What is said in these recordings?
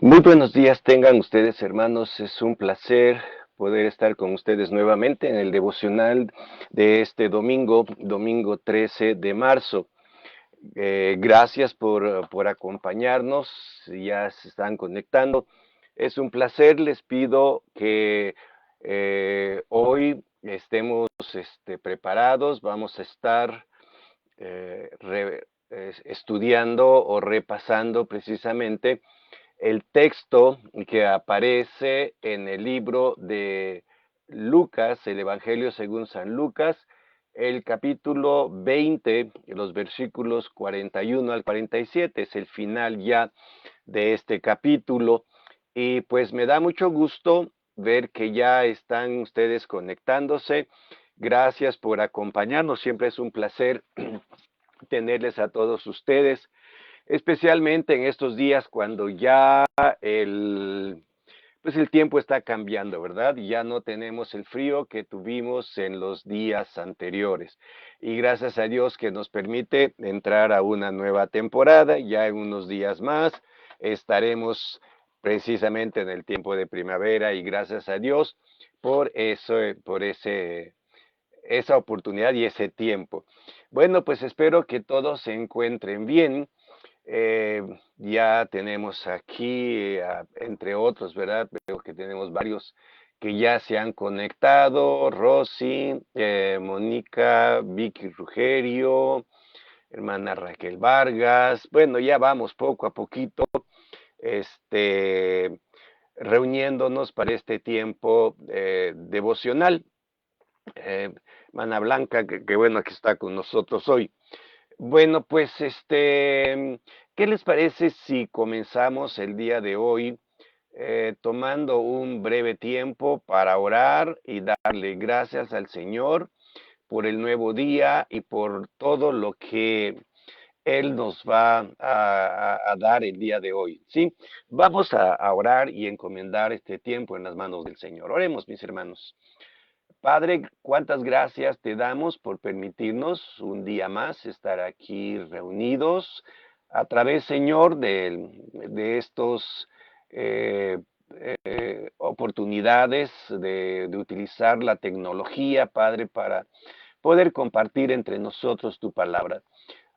Muy buenos días tengan ustedes, hermanos. Es un placer poder estar con ustedes nuevamente en el devocional de este domingo, domingo 13 de marzo. Gracias por acompañarnos, ya se están conectando. Es un placer, les pido que hoy estemos preparados. Vamos a estar estudiando o repasando precisamente el texto que aparece en el libro de Lucas, el Evangelio según San Lucas, el capítulo 20, los versículos 41 al 47, es el final ya de este capítulo. Y pues me da mucho gusto ver que ya están ustedes conectándose. Gracias por acompañarnos, siempre es un placer tenerles a todos ustedes, especialmente en estos días cuando ya el tiempo está cambiando, ¿verdad? Y ya no tenemos el frío que tuvimos en los días anteriores. Y gracias a Dios que nos permite entrar a una nueva temporada. Ya en unos días más estaremos precisamente en el tiempo de primavera y gracias a Dios por eso, esa oportunidad y ese tiempo. Bueno, pues espero que todos se encuentren bien. Ya tenemos aquí, entre otros, ¿verdad? Veo que tenemos varios que ya se han conectado: Rosy, Mónica, Vicky Rugerio, hermana Raquel Vargas. Bueno, ya vamos poco a poquito, este, reuniéndonos para este tiempo devocional. Eh, Hermana Blanca, que bueno que está con nosotros hoy. Bueno, pues ¿qué les parece si comenzamos el día de hoy tomando un breve tiempo para orar y darle gracias al Señor por el nuevo día y por todo lo que Él nos va a dar el día de hoy? ¿Sí? Vamos a orar y encomendar este tiempo en las manos del Señor. Oremos, mis hermanos. Padre, cuántas gracias te damos por permitirnos un día más estar aquí reunidos a través, Señor, de estos eh, oportunidades de utilizar la tecnología, Padre, para poder compartir entre nosotros tu palabra.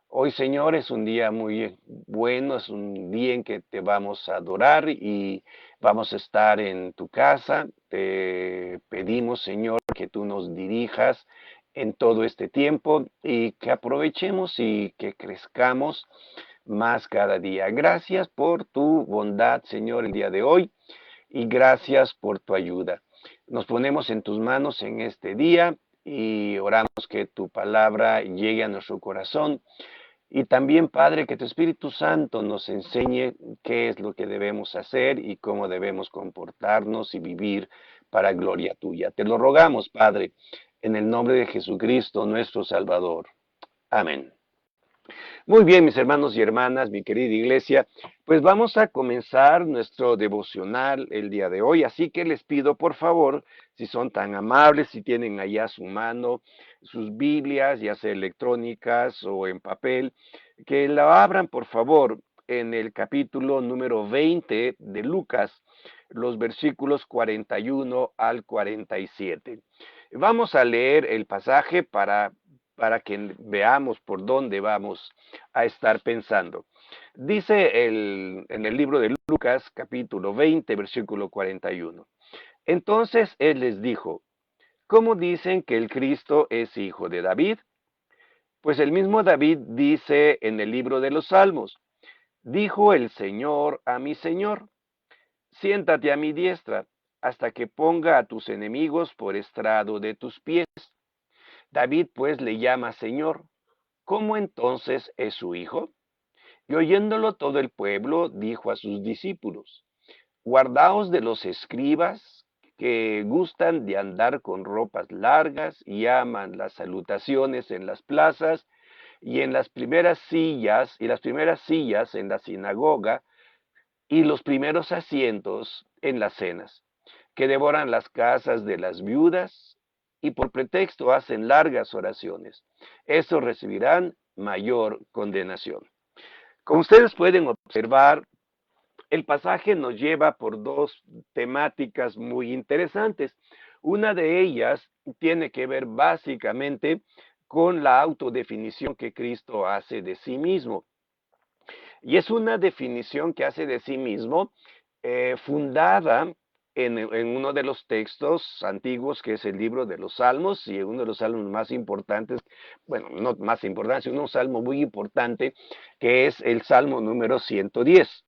Hoy, Señor, es un día muy bueno, es un día en que te vamos a adorar y vamos a estar en tu casa. Te pedimos, Señor, que tú nos dirijas en todo este tiempo y que aprovechemos y que crezcamos más cada día. Gracias por tu bondad, Señor, el día de hoy, y gracias por tu ayuda. Nos ponemos en tus manos en este día y oramos que tu palabra llegue a nuestro corazón, y también, Padre, que tu Espíritu Santo nos enseñe qué es lo que debemos hacer y cómo debemos comportarnos y vivir para gloria tuya. Te lo rogamos, Padre, en el nombre de Jesucristo, nuestro Salvador. Amén. Muy bien, mis hermanos y hermanas, mi querida iglesia, pues vamos a comenzar nuestro devocional el día de hoy, así que les pido, por favor, si son tan amables, si tienen allá a su mano sus Biblias, ya sea electrónicas o en papel, que la abran, por favor, en el capítulo número 20 de Lucas, los versículos 41 al 47. Vamos a leer el pasaje para que veamos por dónde vamos a estar pensando. Dice en el libro de Lucas, capítulo 20, versículo 41. Entonces él les dijo: ¿cómo dicen que el Cristo es hijo de David? Pues el mismo David dice en el libro de los Salmos: dijo el Señor a mi Señor, siéntate a mi diestra, hasta que ponga a tus enemigos por estrado de tus pies. David pues le llama Señor. ¿Cómo entonces es su hijo? Y oyéndolo todo el pueblo dijo a sus discípulos: guardaos de los escribas, que gustan de andar con ropas largas y aman las salutaciones en las plazas y en las primeras sillas, en la sinagoga, y los primeros asientos en las cenas, que devoran las casas de las viudas y por pretexto hacen largas oraciones. Estos recibirán mayor condenación. Como ustedes pueden observar, el pasaje nos lleva por dos temáticas muy interesantes. Una de ellas tiene que ver básicamente con la autodefinición que Cristo hace de sí mismo. Y es una definición que hace de sí mismo fundada en uno de los textos antiguos, que es el libro de los Salmos, y uno de los salmos más importantes, bueno, no más importantes, un salmo muy importante, que es el Salmo número 110.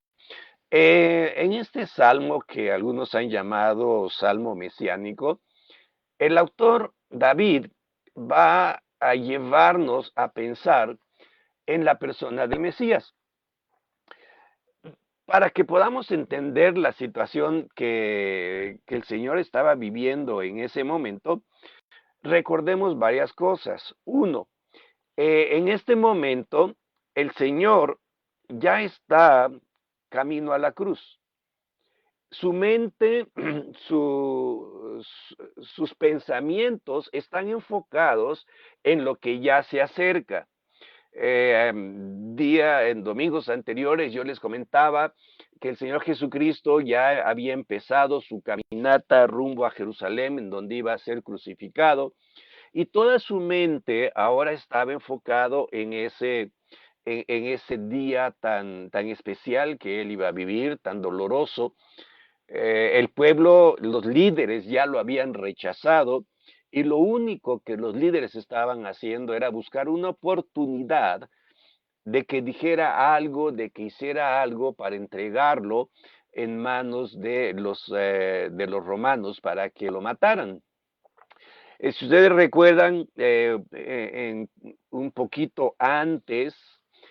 En este salmo, que algunos han llamado salmo mesiánico, el autor David va a llevarnos a pensar en la persona del Mesías. Para que podamos entender la situación que el Señor estaba viviendo en ese momento, recordemos varias cosas. Uno, en este momento el Señor ya está camino a la cruz. Su mente, sus pensamientos están enfocados en lo que ya se acerca. En domingos anteriores yo les comentaba que el Señor Jesucristo ya había empezado su caminata rumbo a Jerusalén, en donde iba a ser crucificado, y toda su mente ahora estaba enfocado en ese día tan especial que él iba a vivir, tan doloroso. El pueblo, los líderes ya lo habían rechazado, y lo único que los líderes estaban haciendo era buscar una oportunidad de que dijera algo, de que hiciera algo para entregarlo en manos de los romanos para que lo mataran. Si ustedes recuerdan, un poquito antes,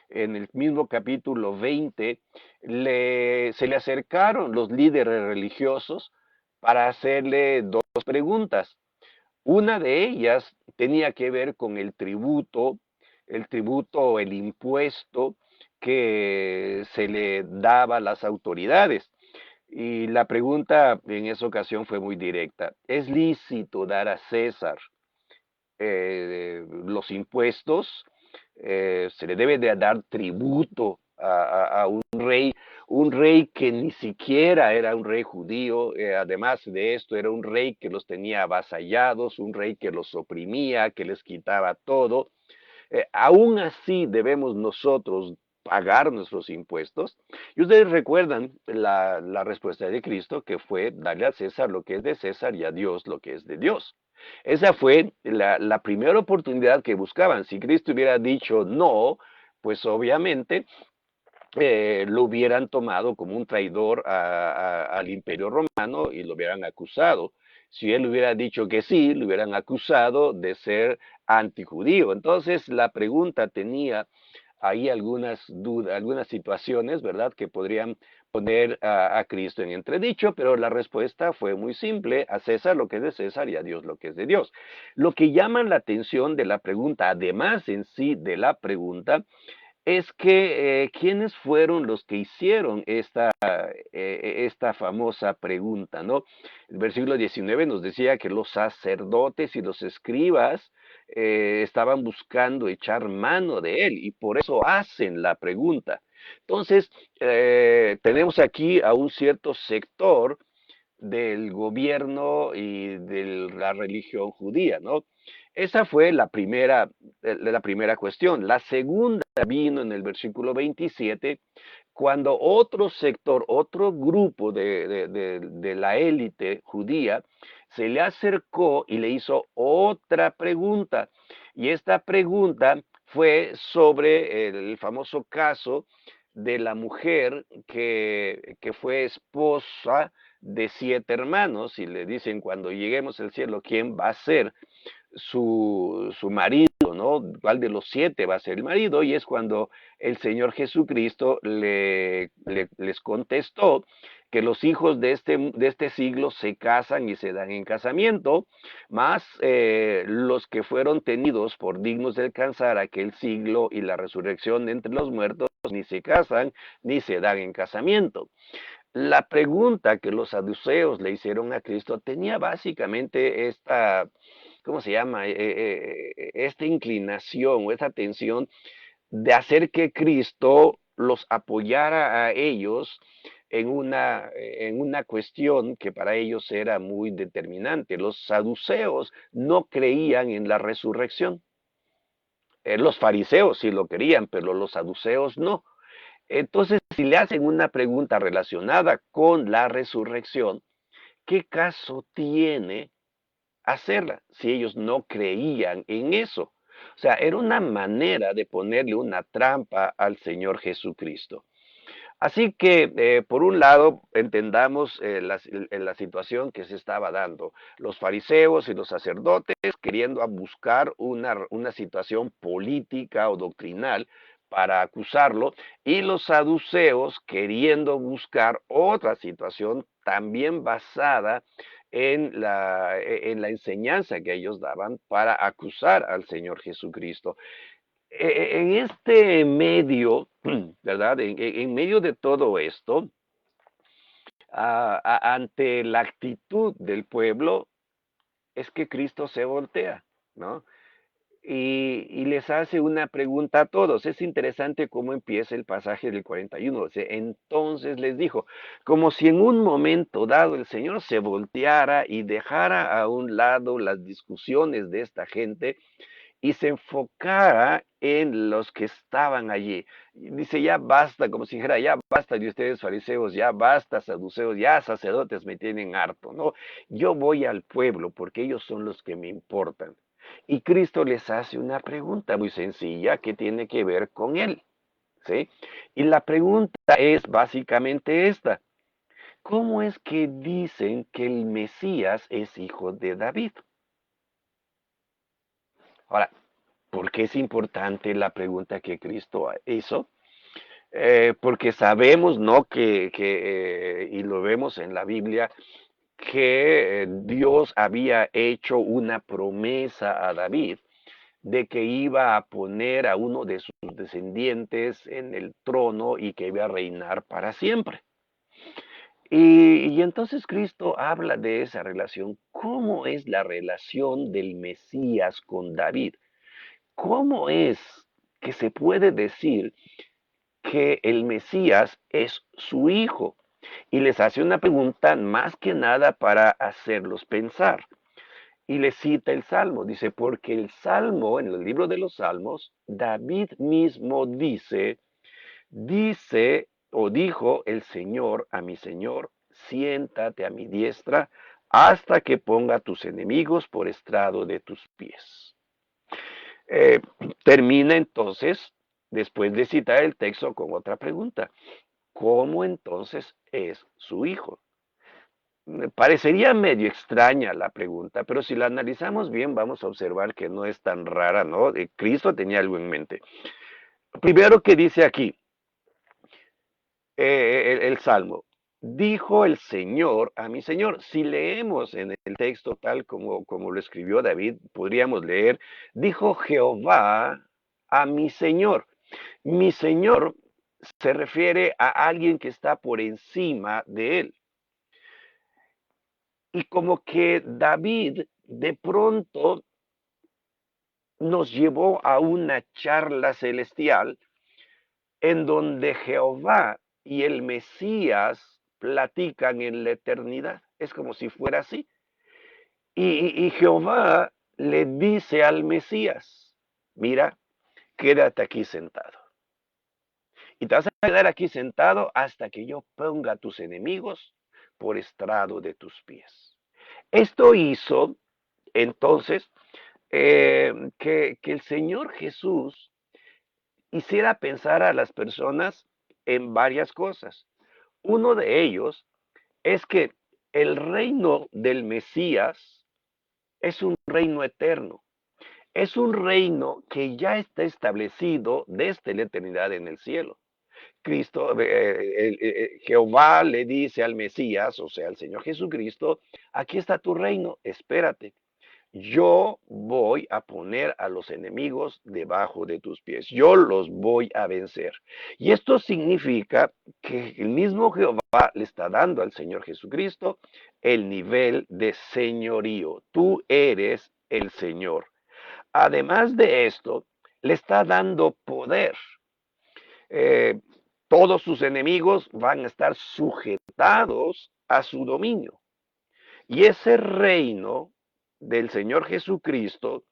en el mismo capítulo 20, se le acercaron los líderes religiosos para hacerle dos preguntas. Una de ellas tenía que ver con el tributo o el impuesto que se le daba a las autoridades. Y la pregunta en esa ocasión fue muy directa. ¿Es lícito dar a César los impuestos? ¿Se le debe de dar tributo a un rey que ni siquiera era un rey judío? Además de esto, era un rey que los tenía avasallados, un rey que los oprimía, que les quitaba todo. Aún así debemos nosotros pagar nuestros impuestos. Y ustedes recuerdan la respuesta de Cristo, que fue darle a César lo que es de César y a Dios lo que es de Dios. Esa fue la primera oportunidad que buscaban. Si Cristo hubiera dicho no, pues obviamente lo hubieran tomado como un traidor al imperio romano y lo hubieran acusado. Si él hubiera dicho que sí, lo hubieran acusado de ser antijudío. Entonces la pregunta tenía ahí algunas dudas, algunas situaciones, ¿verdad?, que podrían poner a Cristo en entredicho, pero la respuesta fue muy simple: a César lo que es de César y a Dios lo que es de Dios. Lo que llama la atención de la pregunta, además en sí de la pregunta, es que quiénes fueron los que hicieron esta famosa pregunta, ¿no? El versículo 19 nos decía que los sacerdotes y los escribas estaban buscando echar mano de él, y por eso hacen la pregunta. Entonces, tenemos aquí a un cierto sector del gobierno y de la religión judía, ¿no? Esa fue la primera cuestión. La segunda vino en el versículo 27, cuando otro sector, otro grupo de la élite judía se le acercó y le hizo otra pregunta. Y esta pregunta fue sobre el famoso caso de la mujer que fue esposa de 7 hermanos, y le dicen: cuando lleguemos al cielo, ¿quién va a ser su marido, ¿no? ¿Cuál de los 7 va a ser el marido? Y es cuando el Señor Jesucristo les contestó que los hijos de este siglo se casan y se dan en casamiento, más los que fueron tenidos por dignos de alcanzar aquel siglo y la resurrección de entre los muertos, ni se casan ni se dan en casamiento. La pregunta que los saduceos le hicieron a Cristo tenía básicamente ¿cómo se llama? Esta inclinación o esta tensión de hacer que Cristo los apoyara a ellos en una cuestión que para ellos era muy determinante. Los saduceos no creían en la resurrección. Los fariseos sí lo querían, pero los saduceos no. Entonces, si le hacen una pregunta relacionada con la resurrección, ¿qué caso tiene hacerla si ellos no creían en eso? O sea, era una manera de ponerle una trampa al Señor Jesucristo. Así que, por un lado, entendamos la situación que se estaba dando. Los fariseos y los sacerdotes queriendo buscar una situación política o doctrinal para acusarlo, y los saduceos queriendo buscar otra situación también basada en la enseñanza que ellos daban para acusar al Señor Jesucristo. En este medio, ¿verdad? En medio de todo esto, ante la actitud del pueblo, es que Cristo se voltea, ¿no? Y les hace una pregunta a todos. Es interesante cómo empieza el pasaje del 41. Dice, entonces les dijo, como si en un momento dado el Señor se volteara y dejara a un lado las discusiones de esta gente y se enfocara en los que estaban allí. Dice, ya basta, como si dijera, ya basta de ustedes fariseos, ya basta saduceos, ya sacerdotes me tienen harto, ¿no? Yo voy al pueblo porque ellos son los que me importan. Y Cristo les hace una pregunta muy sencilla que tiene que ver con él, ¿sí? Y la pregunta es básicamente esta. ¿Cómo es que dicen que el Mesías es hijo de David? Ahora, ¿por qué es importante la pregunta que Cristo hizo? Porque sabemos, ¿no? Y lo vemos en la Biblia, que Dios había hecho una promesa a David de que iba a poner a uno de sus descendientes en el trono y que iba a reinar para siempre. Y entonces Cristo habla de esa relación. ¿Cómo es la relación del Mesías con David? ¿Cómo es que se puede decir que el Mesías es su hijo? Y les hace una pregunta más que nada para hacerlos pensar. Y les cita el Salmo. Dice, porque el Salmo, en el libro de los Salmos, David mismo dice o dijo el Señor a mi Señor, siéntate a mi diestra hasta que ponga tus enemigos por estrado de tus pies. Eh, Termina entonces, después de citar el texto, con otra pregunta. ¿Cómo entonces es su hijo? Me parecería medio extraña la pregunta, pero si la analizamos bien, vamos a observar que no es tan rara, ¿no? Cristo tenía algo en mente. Primero que dice aquí, el Salmo, dijo el Señor a mi Señor. Si leemos en el texto tal como lo escribió David, podríamos leer, dijo Jehová a mi Señor. Mi Señor se refiere a alguien que está por encima de él. Y como que David de pronto nos llevó a una charla celestial en donde Jehová y el Mesías platican en la eternidad. Es como si fuera así. Y Jehová le dice al Mesías, mira, quédate aquí sentado. Y te vas a quedar aquí sentado hasta que yo ponga a tus enemigos por estrado de tus pies. Esto hizo entonces que el Señor Jesús hiciera pensar a las personas en varias cosas. Uno de ellos es que el reino del Mesías es un reino eterno. Es un reino que ya está establecido desde la eternidad en el cielo. Jehová le dice al Mesías, o sea, al Señor Jesucristo, aquí está tu reino, espérate. Yo voy a poner a los enemigos debajo de tus pies. Yo los voy a vencer. Y esto significa que el mismo Jehová le está dando al Señor Jesucristo el nivel de señorío. Tú eres el Señor. Además de esto, le está dando poder. todos sus enemigos van a estar sujetados a su dominio. Y ese reino del Señor Jesucristo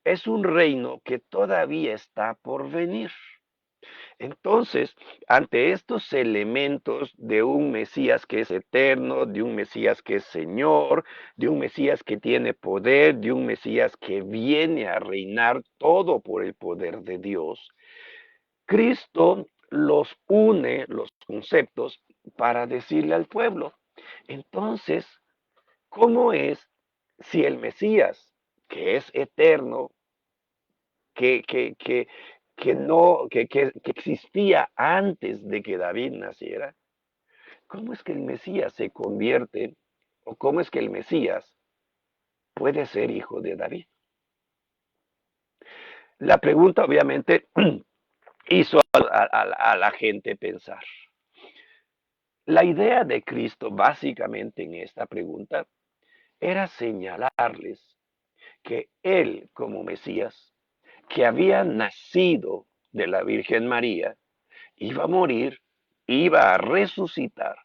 es un reino que todavía está por venir. Entonces, ante estos elementos de un Mesías que es eterno, de un Mesías que es Señor, de un Mesías que tiene poder, de un Mesías que viene a reinar todo por el poder de Dios, Cristo los une, los conceptos, para decirle al pueblo. Entonces, ¿cómo es si el Mesías, que es eterno, que, que, que, que no, que existía antes de que David naciera, cómo es que el Mesías se convierte, o cómo es que el Mesías puede ser hijo de David? La pregunta obviamente hizo a la gente pensar. La idea de Cristo básicamente en esta pregunta era señalarles que él como Mesías, que había nacido de la Virgen María, iba a morir, iba a resucitar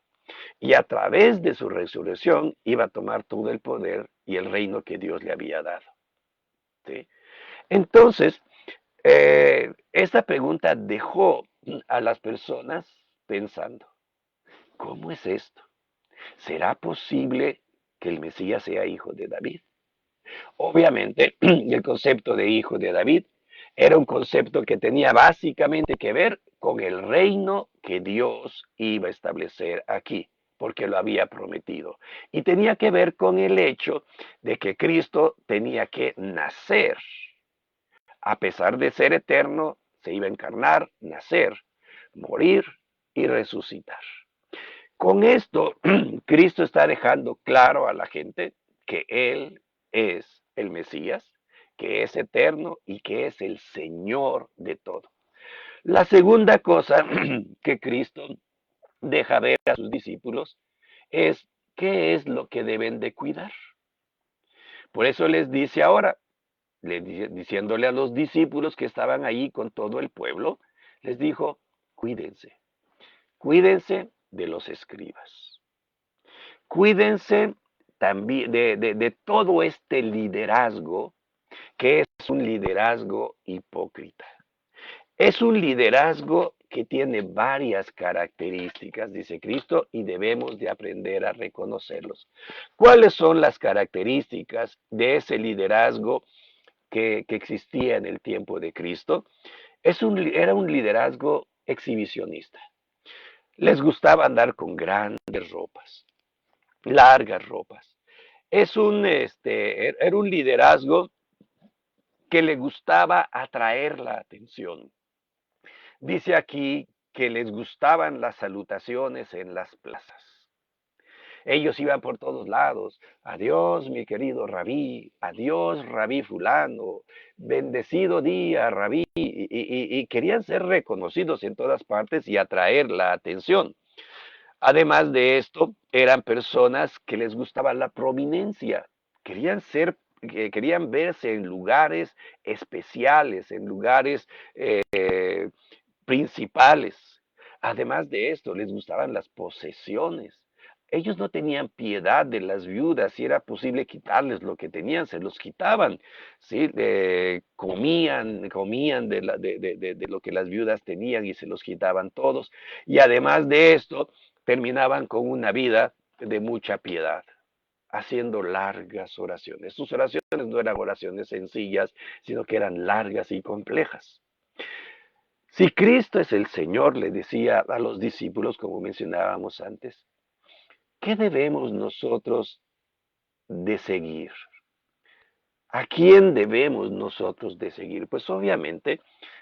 y a través de su resurrección iba a tomar todo el poder y el reino que Dios le había dado. ¿Sí? Entonces, esta pregunta dejó a las personas pensando, ¿cómo es esto? ¿Será posible que el Mesías sea hijo de David? Obviamente, el concepto de hijo de David era un concepto que tenía básicamente que ver con el reino que Dios iba a establecer aquí, porque lo había prometido. Y tenía que ver con el hecho de que Cristo tenía que nacer. A pesar de ser eterno, se iba a encarnar, nacer, morir y resucitar. Con esto, Cristo está dejando claro a la gente que Él es el Mesías, que es eterno y que es el Señor de todo. La segunda cosa que Cristo deja ver a sus discípulos es qué es lo que deben de cuidar. Por eso les dice ahora, diciéndole a los discípulos que estaban ahí con todo el pueblo, les dijo, cuídense, cuídense de los escribas. Cuídense también de todo este liderazgo que es un liderazgo hipócrita. Es un liderazgo que tiene varias características, dice Cristo, y debemos de aprender a reconocerlos. ¿Cuáles son las características de ese liderazgo que existía en el tiempo de Cristo? Era un liderazgo exhibicionista. Les gustaba andar con grandes ropas, largas ropas. Era un liderazgo que le gustaba atraer la atención. Dice aquí que les gustaban las salutaciones en las plazas. Ellos iban por todos lados. Adiós, mi querido rabí. Adiós, rabí fulano. Bendecido día, rabí. Y querían ser reconocidos en todas partes y atraer la atención. Además de esto, eran personas que les gustaba la prominencia. Querían verse en lugares especiales, en lugares principales. Además de esto, les gustaban las posesiones. Ellos no tenían piedad de las viudas, si era posible quitarles lo que tenían, se los quitaban, ¿sí? Comían de lo que las viudas tenían y se los quitaban todos. Y además de esto, terminaban con una vida de mucha piedad, haciendo largas oraciones. Sus oraciones no eran oraciones sencillas, sino que eran largas y complejas. Si Cristo es el Señor, le decía a los discípulos, como mencionábamos antes, ¿qué debemos nosotros de seguir? ¿A quién debemos nosotros de seguir? Pues obviamente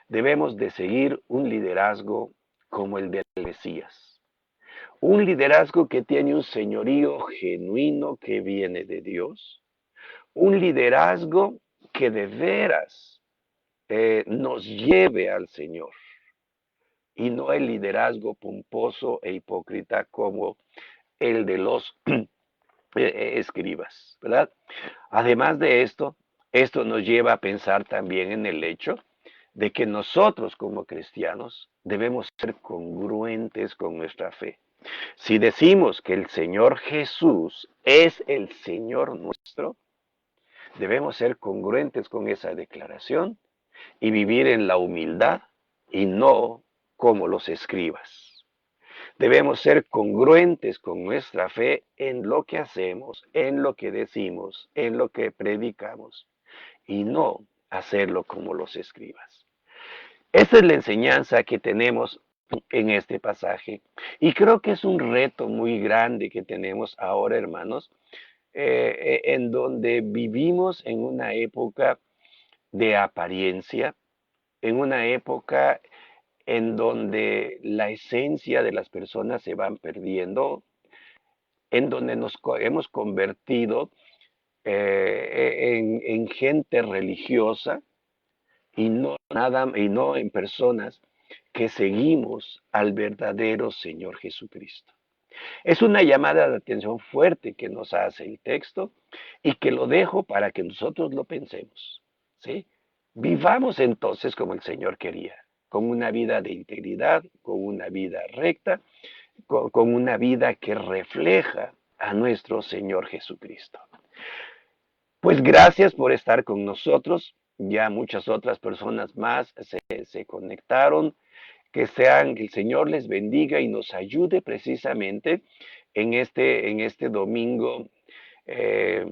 debemos de seguir un liderazgo como el del Mesías. Un liderazgo que tiene un señorío genuino que viene de Dios. Un liderazgo que de veras nos lleve al Señor. Y no el liderazgo pomposo e hipócrita como el de los escribas, ¿verdad? Además de esto nos lleva a pensar también en el hecho de que nosotros como cristianos debemos ser congruentes con nuestra fe. Si decimos que el Señor Jesús es el Señor nuestro, debemos ser congruentes con esa declaración y vivir en la humildad y no como los escribas. Debemos ser congruentes con nuestra fe en lo que hacemos, en lo que decimos, en lo que predicamos y no hacerlo como los escribas. Esta es la enseñanza que tenemos en este pasaje y creo que es un reto muy grande que tenemos ahora, hermanos, en donde vivimos en una época de apariencia, en una época en donde la esencia de las personas se van perdiendo, en donde hemos convertido en gente religiosa y no en personas que seguimos al verdadero Señor Jesucristo. Es una llamada de atención fuerte que nos hace el texto y que lo dejo para que nosotros lo pensemos, ¿sí? Vivamos entonces como el Señor quería, con una vida de integridad, con una vida recta, con una vida que refleja a nuestro Señor Jesucristo. Pues gracias por estar con nosotros. Ya muchas otras personas más se conectaron. Que el Señor les bendiga y nos ayude precisamente en este domingo eh,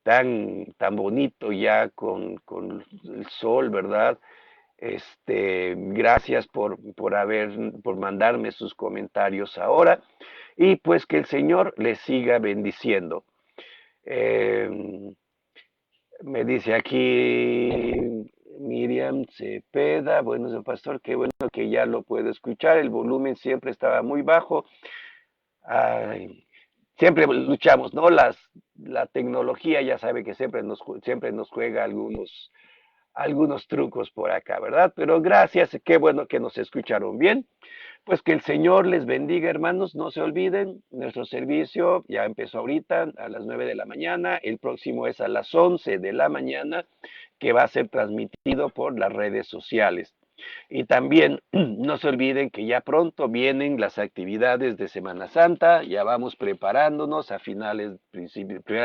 tan bonito ya con el sol, ¿verdad? Gracias por mandarme sus comentarios ahora y pues que el Señor les siga bendiciendo. Eh, Me dice aquí Miriam Cepeda, bueno, señor pastor, qué bueno que ya lo puedo escuchar, el volumen siempre estaba muy bajo. Ay, siempre luchamos, ¿no? La tecnología ya sabe que siempre nos juega algunos trucos por acá, ¿verdad? Pero gracias, qué bueno que nos escucharon bien. Pues que el Señor les bendiga, hermanos. No se olviden, nuestro servicio ya empezó ahorita a las 9 de la mañana. El próximo es a las 11 de la mañana, que va a ser transmitido por las redes sociales. Y también no se olviden que ya pronto vienen las actividades de Semana Santa, ya vamos preparándonos a finales de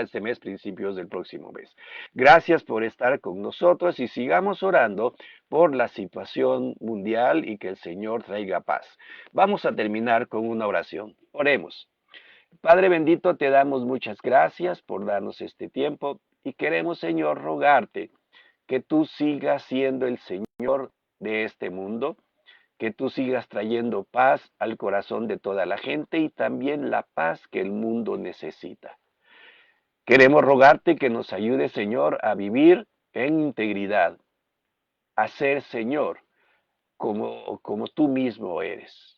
este mes, principios del próximo mes. Gracias por estar con nosotros y sigamos orando por la situación mundial y que el Señor traiga paz. Vamos a terminar con una oración. Oremos. Padre bendito, te damos muchas gracias por darnos este tiempo y queremos, Señor, rogarte que tú sigas siendo el Señor de este mundo, que tú sigas trayendo paz al corazón de toda la gente y también la paz que el mundo necesita. Queremos rogarte que nos ayude, Señor, a vivir en integridad, a ser, Señor, como tú mismo eres.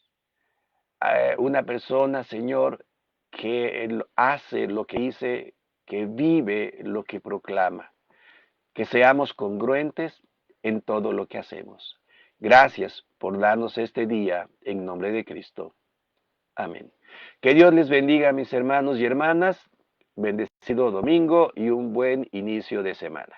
Una persona, Señor, que hace lo que dice, que vive lo que proclama. Que seamos congruentes en todo lo que hacemos. Gracias por darnos este día en nombre de Cristo. Amén. Que Dios les bendiga, mis hermanos y hermanas. Bendecido domingo y un buen inicio de semana.